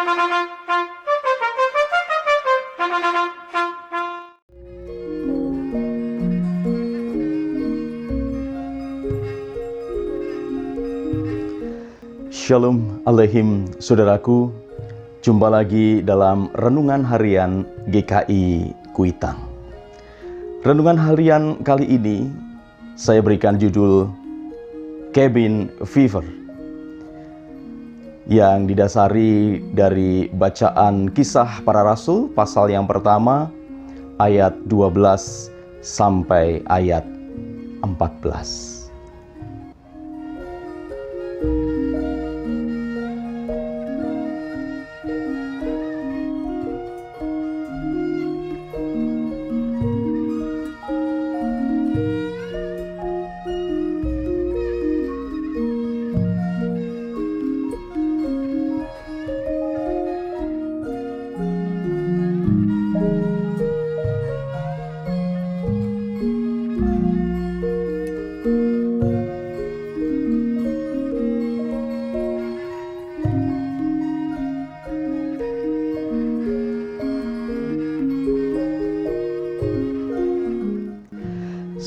Shalom Aleihim saudaraku, jumpa lagi dalam Renungan Harian GKI Kuitang. Renungan harian kali ini saya berikan judul Cabin Fever, yang didasari dari bacaan Kisah Para Rasul pasal yang pertama ayat 12 sampai ayat 14.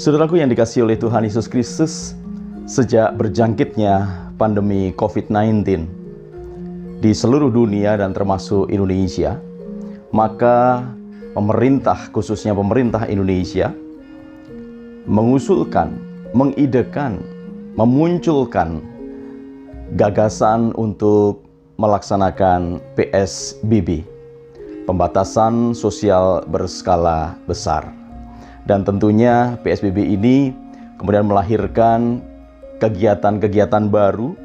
Saudaraku yang dikasihi oleh Tuhan Yesus Kristus, sejak berjangkitnya pandemi COVID-19 di seluruh dunia dan termasuk Indonesia, maka pemerintah, khususnya pemerintah Indonesia, mengusulkan, mengidekan, memunculkan gagasan untuk melaksanakan PSBB, pembatasan sosial berskala besar. Dan tentunya PSBB ini kemudian melahirkan kegiatan-kegiatan baru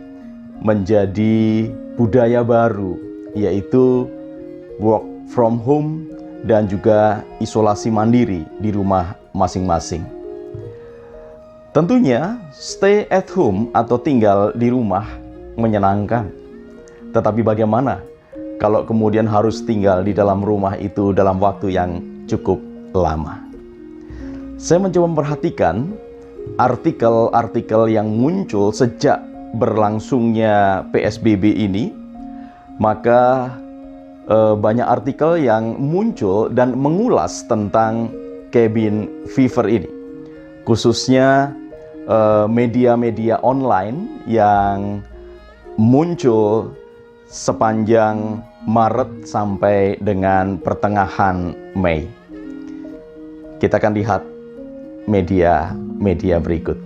menjadi budaya baru, yaitu work from home dan juga isolasi mandiri di rumah masing-masing. Tentunya stay at home atau tinggal di rumah menyenangkan. Tetapi bagaimana kalau kemudian harus tinggal di dalam rumah itu dalam waktu yang cukup lama? Saya mencoba memperhatikan artikel-artikel yang muncul sejak berlangsungnya PSBB ini, maka banyak artikel yang muncul dan mengulas tentang cabin fever ini, khususnya media-media online yang muncul sepanjang Maret sampai dengan pertengahan Mei. Kita akan lihat media berikut.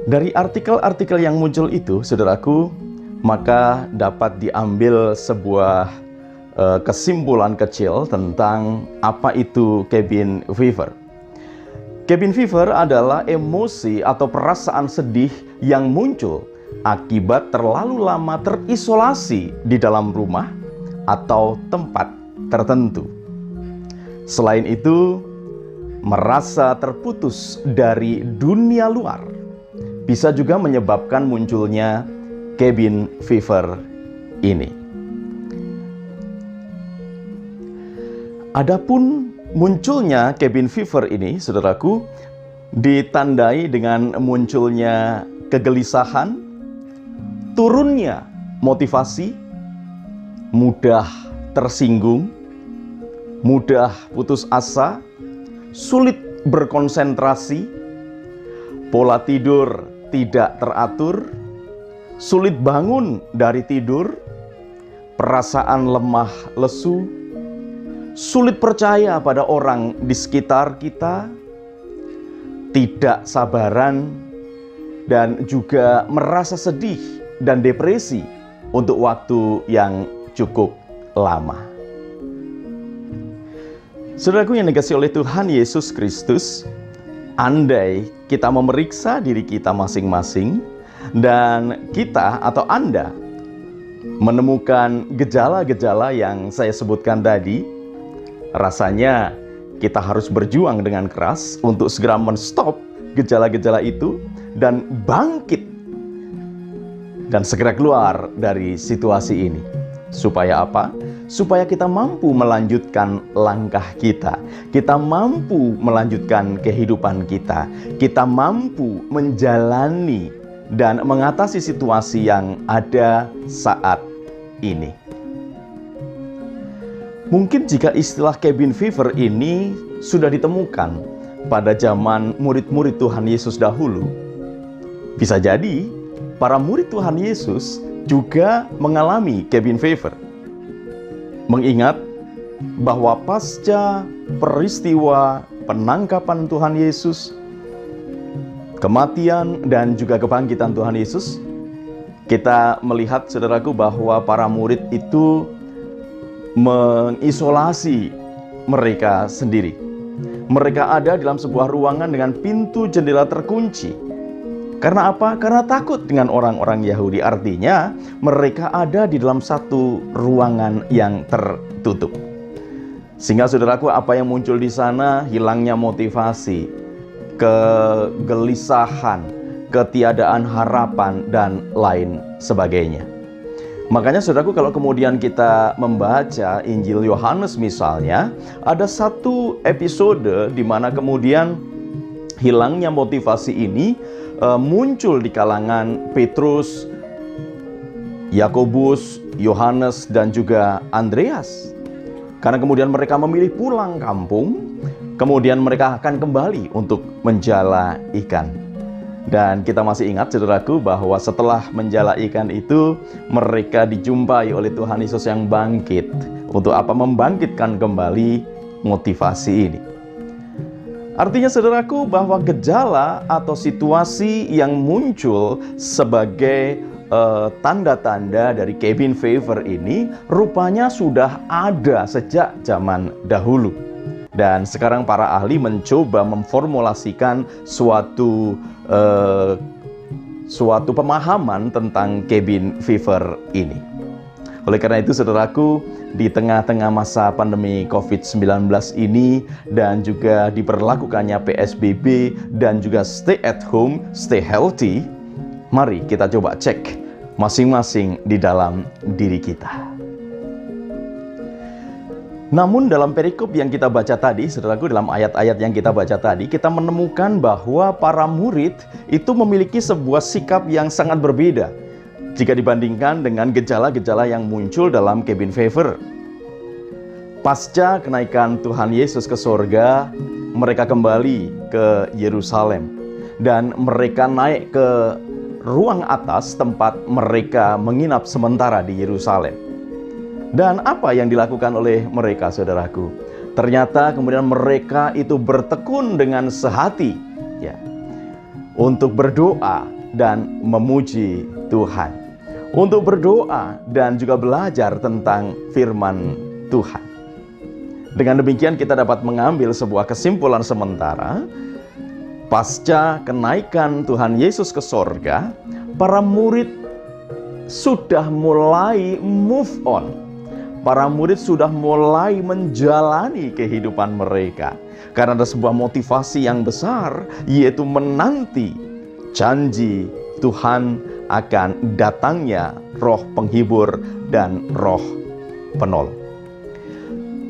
Dari artikel-artikel yang muncul itu, saudaraku, maka dapat diambil sebuah kesimpulan kecil tentang apa itu cabin fever. Cabin fever adalah emosi atau perasaan sedih yang muncul akibat terlalu lama terisolasi di dalam rumah atau tempat tertentu. Selain itu, merasa terputus dari dunia luar bisa juga menyebabkan munculnya cabin fever ini. Adapun munculnya cabin fever ini, saudaraku, ditandai dengan munculnya kegelisahan, turunnya motivasi, mudah tersinggung, mudah putus asa, sulit berkonsentrasi, pola tidur tidak teratur, sulit bangun dari tidur, perasaan lemah lesu, sulit percaya pada orang di sekitar kita, tidak sabaran, dan juga merasa sedih dan depresi untuk waktu yang cukup lama. Saudaraku yang dikasihi oleh Tuhan Yesus Kristus, andai kita memeriksa diri kita masing-masing dan kita atau Anda menemukan gejala-gejala yang saya sebutkan tadi, rasanya kita harus berjuang dengan keras untuk segera menstop gejala-gejala itu dan bangkit dan segera keluar dari situasi ini. Supaya apa? Supaya kita mampu melanjutkan langkah kita. Kita mampu melanjutkan kehidupan kita. Kita mampu menjalani dan mengatasi situasi yang ada saat ini. Mungkin jika istilah cabin fever ini sudah ditemukan pada zaman murid-murid Tuhan Yesus dahulu, bisa jadi para murid Tuhan Yesus juga mengalami cabin fever. Mengingat bahwa pasca peristiwa penangkapan Tuhan Yesus, kematian dan juga kebangkitan Tuhan Yesus, kita melihat, saudaraku, bahwa para murid itu mengisolasi mereka sendiri. Mereka ada dalam sebuah ruangan dengan pintu jendela terkunci. Karena apa? Karena takut dengan orang-orang Yahudi. Artinya mereka ada di dalam satu ruangan yang tertutup. Sehingga saudaraku, apa yang muncul di sana? Hilangnya motivasi, kegelisahan, ketiadaan harapan, dan lain sebagainya. Makanya saudaraku, kalau kemudian kita membaca Injil Yohanes misalnya, ada satu episode di mana kemudian hilangnya motivasi ini muncul di kalangan Petrus, Yakobus, Yohanes, dan juga Andreas. Karena kemudian mereka memilih pulang kampung, kemudian mereka akan kembali untuk menjala ikan. Dan kita masih ingat, saudaraku, bahwa setelah menjala ikan itu, mereka dijumpai oleh Tuhan Yesus yang bangkit. Untuk apa? Membangkitkan kembali motivasi ini. Artinya, saudaraku, bahwa gejala atau situasi yang muncul sebagai tanda-tanda dari cabin fever ini rupanya sudah ada sejak zaman dahulu. Dan sekarang para ahli mencoba memformulasikan suatu pemahaman tentang cabin fever ini. Oleh karena itu, saudaraku, di tengah-tengah masa pandemi COVID-19 ini dan juga diberlakukannya PSBB dan juga stay at home, stay healthy, mari kita coba cek masing-masing di dalam diri kita. Namun dalam perikop yang kita baca tadi, saudaraku, dalam ayat-ayat yang kita baca tadi, kita menemukan bahwa para murid itu memiliki sebuah sikap yang sangat berbeda jika dibandingkan dengan gejala-gejala yang muncul dalam cabin fever. Pasca kenaikan Tuhan Yesus ke sorga, mereka kembali ke Yerusalem dan mereka naik ke ruang atas tempat mereka menginap sementara di Yerusalem. Dan apa yang dilakukan oleh mereka, saudaraku? Ternyata kemudian mereka itu bertekun dengan sehati, ya, untuk berdoa dan memuji Tuhan. Untuk berdoa dan juga belajar tentang firman Tuhan. Dengan demikian kita dapat mengambil sebuah kesimpulan sementara. Pasca kenaikan Tuhan Yesus ke sorga, para murid sudah mulai move on. Para murid sudah mulai menjalani kehidupan mereka. Karena ada sebuah motivasi yang besar, yaitu menanti janji Tuhan akan datangnya Roh Penghibur dan Roh Penolong.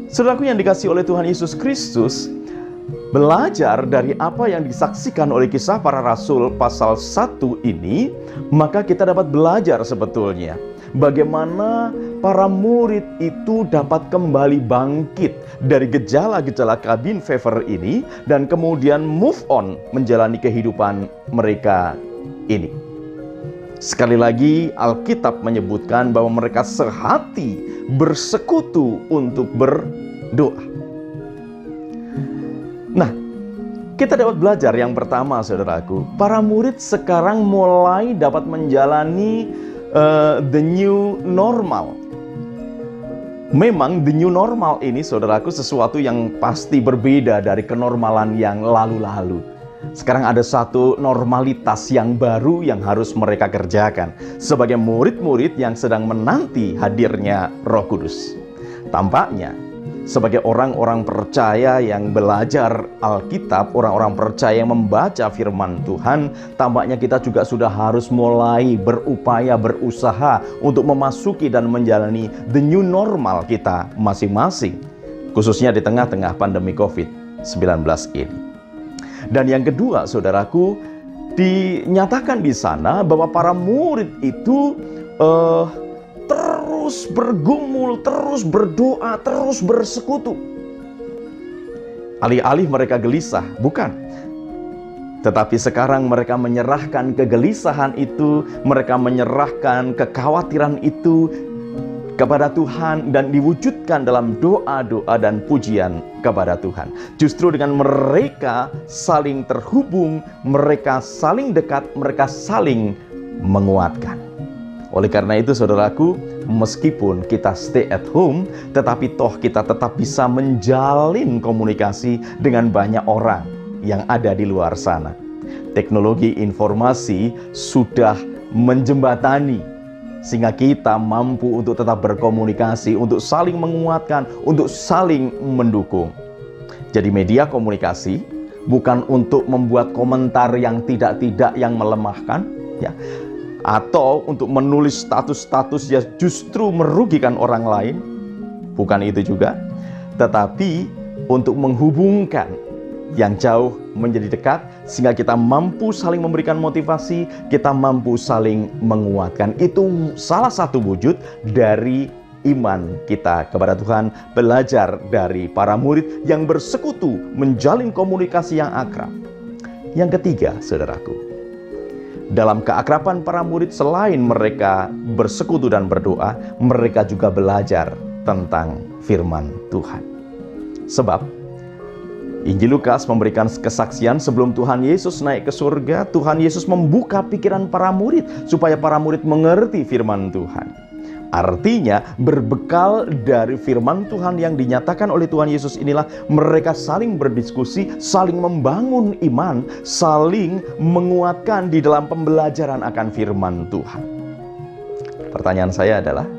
Saudaraku yang dikasihi oleh Tuhan Yesus Kristus, belajar dari apa yang disaksikan oleh Kisah Para Rasul pasal 1 ini, maka kita dapat belajar sebetulnya bagaimana para murid itu dapat kembali bangkit dari gejala-gejala cabin fever ini dan kemudian move on menjalani kehidupan mereka ini. Sekali lagi, Alkitab menyebutkan bahwa mereka sehati bersekutu untuk berdoa. Nah, kita dapat belajar yang pertama, saudaraku. Para murid sekarang mulai dapat menjalani the new normal. Memang the new normal ini, saudaraku, sesuatu yang pasti berbeda dari kenormalan yang lalu-lalu. Sekarang ada satu normalitas yang baru yang harus mereka kerjakan sebagai murid-murid yang sedang menanti hadirnya Roh Kudus. Tampaknya sebagai orang-orang percaya yang belajar Alkitab, orang-orang percaya yang membaca firman Tuhan, tampaknya kita juga sudah harus mulai berupaya, berusaha untuk memasuki dan menjalani the new normal kita masing-masing, khususnya di tengah-tengah pandemi COVID-19 ini. Dan yang kedua, saudaraku, dinyatakan di sana bahwa para murid itu terus bergumul, terus berdoa, terus bersekutu. Alih-alih mereka gelisah, bukan. Tetapi sekarang mereka menyerahkan kegelisahan itu, mereka menyerahkan kekhawatiran itu kepada Tuhan dan diwujudkan dalam doa-doa dan pujian kepada Tuhan. Justru dengan mereka saling terhubung, mereka saling dekat, mereka saling menguatkan. Oleh karena itu, saudaraku, meskipun kita stay at home, tetapi toh kita tetap bisa menjalin komunikasi dengan banyak orang yang ada di luar sana. Teknologi informasi sudah menjembatani sehingga kita mampu untuk tetap berkomunikasi, untuk saling menguatkan, untuk saling mendukung. Jadi media komunikasi bukan untuk membuat komentar yang tidak-tidak yang melemahkan, ya, atau untuk menulis status-status yang justru merugikan orang lain. Bukan itu juga, tetapi untuk menghubungkan yang jauh menjadi dekat, sehingga kita mampu saling memberikan motivasi, kita mampu saling menguatkan. Itu salah satu wujud dari iman kita kepada Tuhan, belajar dari para murid yang bersekutu, menjalin komunikasi yang akrab. Yang ketiga, saudaraku, dalam keakraban para murid, selain mereka bersekutu dan berdoa, mereka juga belajar tentang firman Tuhan. Sebab Injil Lukas memberikan kesaksian sebelum Tuhan Yesus naik ke surga, Tuhan Yesus membuka pikiran para murid supaya para murid mengerti firman Tuhan. Artinya, berbekal dari firman Tuhan yang dinyatakan oleh Tuhan Yesus inilah mereka saling berdiskusi, saling membangun iman, saling menguatkan di dalam pembelajaran akan firman Tuhan. Pertanyaan saya adalah,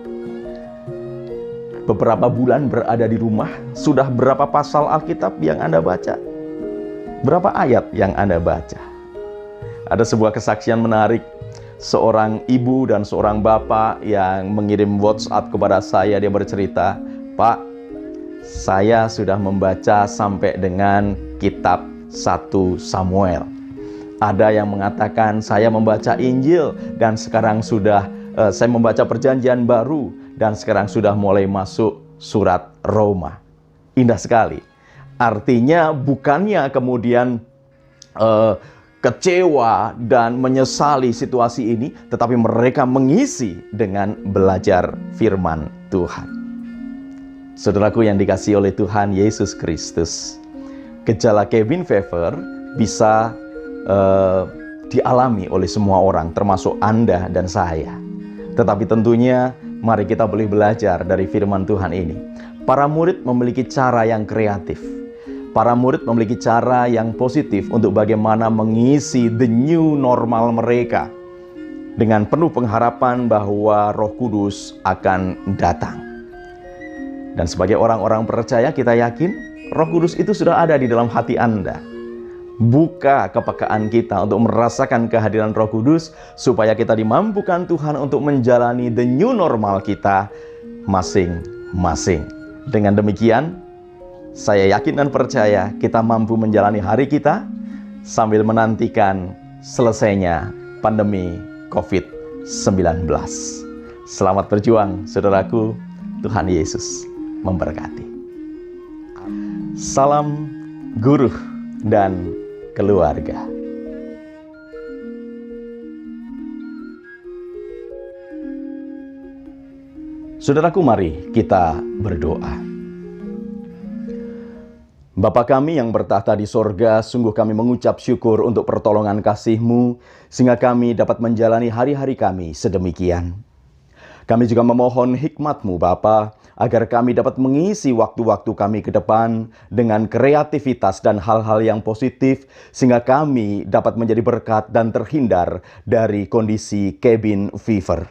beberapa bulan berada di rumah, sudah berapa pasal Alkitab yang Anda baca? Berapa ayat yang Anda baca? Ada sebuah kesaksian menarik, seorang ibu dan seorang bapak yang mengirim WhatsApp kepada saya. Dia bercerita, "Pak, saya sudah membaca sampai dengan kitab 1 Samuel. Ada yang mengatakan saya membaca Injil dan sekarang sudah saya membaca Perjanjian Baru dan sekarang sudah mulai masuk surat Roma." Indah sekali. Artinya bukannya kemudian kecewa dan menyesali situasi ini, tetapi mereka mengisi dengan belajar firman Tuhan. Saudaraku yang dikasihi oleh Tuhan Yesus Kristus, gejala cabin fever bisa dialami oleh semua orang, termasuk Anda dan saya. Tetapi tentunya mari kita boleh belajar dari firman Tuhan ini. Para murid memiliki cara yang kreatif. Para murid memiliki cara yang positif untuk bagaimana mengisi the new normal mereka dengan penuh pengharapan bahwa Roh Kudus akan datang. Dan sebagai orang-orang percaya, kita yakin Roh Kudus itu sudah ada di dalam hati Anda. Buka kepekaan kita untuk merasakan kehadiran Roh Kudus supaya kita dimampukan Tuhan untuk menjalani the new normal kita masing-masing. Dengan demikian, saya yakin dan percaya kita mampu menjalani hari kita sambil menantikan selesainya pandemi COVID-19. Selamat berjuang, saudaraku. Tuhan Yesus memberkati. Salam guru dan keluarga. Saudaraku, mari kita berdoa. Bapa kami yang bertahta di sorga, sungguh kami mengucap syukur untuk pertolongan kasih-Mu, sehingga kami dapat menjalani hari-hari kami sedemikian. Kami juga memohon hikmat-Mu, Bapa, agar kami dapat mengisi waktu-waktu kami ke depan dengan kreativitas dan hal-hal yang positif, sehingga kami dapat menjadi berkat dan terhindar dari kondisi cabin fever.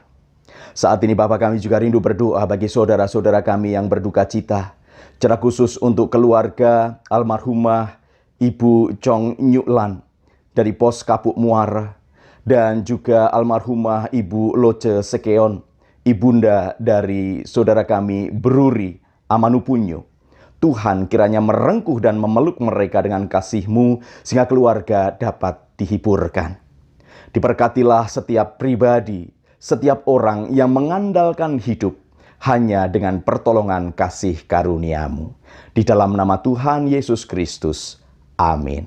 Saat ini Bapa, kami juga rindu berdoa bagi saudara-saudara kami yang berduka cita, secara khusus untuk keluarga almarhumah Ibu Chong Nyu Lan dari Pos Kapuk Muara, dan juga almarhumah Ibu Loce Sekeon, ibunda dari saudara kami Bruri Amanupunyo. Tuhan kiranya merengkuh dan memeluk mereka dengan kasih-Mu, sehingga keluarga dapat dihiburkan. Diberkatilah setiap pribadi, setiap orang yang mengandalkan hidup hanya dengan pertolongan kasih karunia-Mu. Di dalam nama Tuhan Yesus Kristus. Amin.